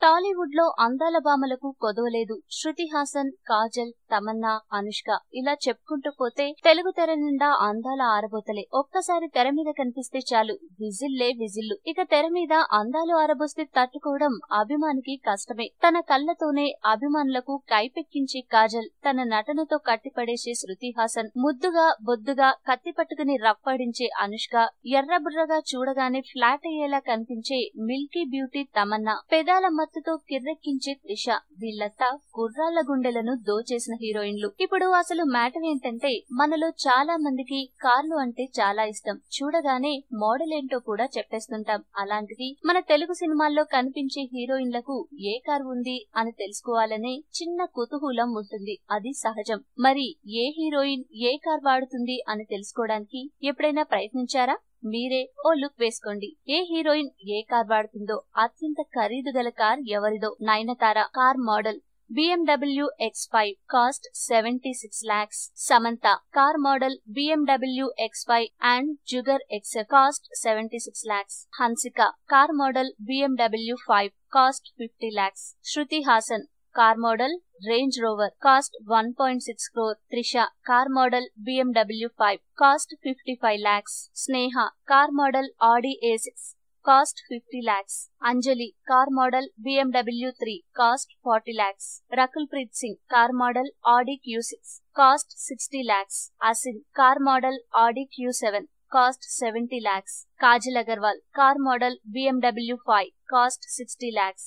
టాలీవుడ్ లో అందాల భామలకు కొదవలేదు. శృతి హాసన్, కాజల్, తమన్నా, అనుష్క ఇలా చెప్పుకుంటూ పోతే తెలుగు తెర నిండా అందాల ఆరబోతలే. ఒక్కసారి తెర మీద కనిపిస్తే చాలు విజిల్లే విజిల్లు. ఇక తెర మీద అందాలు ఆరబోస్తే తట్టుకోవడం అభిమానికి కష్టమే. తన కళ్లతోనే అభిమానులకు కైపెక్కించి కాజల్, తన నటనతో కట్టిపడేసే శృతి హాసన్, ముద్దుగా బొద్దుగా కత్తి పట్టుకుని రప్పాడించే అనుష్క, ఎర్రబుర్రగా చూడగానే ఫ్లాట్ అయ్యేలా కనిపించే మిల్కీ బ్యూటీ తమన్నా, పెదాల మత్తుతో కిర్రెక్కించే త్రిష, వీళ్లంతా కుర్రాళ్ల గుండెలను దోచేసిన హీరోయిన్లు. ఇప్పుడు అసలు మ్యాటర్ ఏంటంటే, మనలో చాలా మందికి కార్లు అంటే చాలా ఇష్టం. చూడగానే మోడల్ ఏంటో కూడా చెప్పేస్తుంటాం. అలాంటిది మన తెలుగు సినిమాల్లో కనిపించే హీరోయిన్లకు ఏ కార్ ఉంది అని తెలుసుకోవాలనే చిన్న కుతూహలం ఉంటుంది. అది సహజం. మరి ఏ హీరోయిన్ ఏ కార్ వాడుతుంది అని తెలుసుకోవడానికి ఎప్పుడైనా ప్రయత్నించారా? మీరే ఓ లుక్ వేసుకోండి. ఏ హీరోయిన్ ఏ కార్ వాడుతుందో. అత్యంత ఖరీదు గల కార్ ఎవరిదో? Nayanthara car model BMW X5 cost 76 lakhs. Samantha car model BMW X5 and Jaguar XF cost 76 lakhs. Hansika car model BMW 5 cost 50 lakhs. Shruti Haasan car model range rover cost 1.6 crore. Trisha car model BMW 5 cost 55 lakhs. Sneha car model Audi A6 cost 50 lakhs. Anjali car model BMW 3 cost 40 lakhs. Rakul Preet Singh car model Audi Q6 cost 60 lakhs. Asin car model Audi Q7 cost 70 lakhs. Kajal Agarwal car model BMW 5 cost 60 lakhs.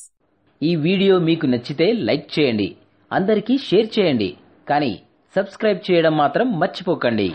ఈ video మీకు నచ్చితే like చేయండి, అందరికీ share చేయండి, కానీ subscribe చేయడం మాత్రం మర్చిపోకండి.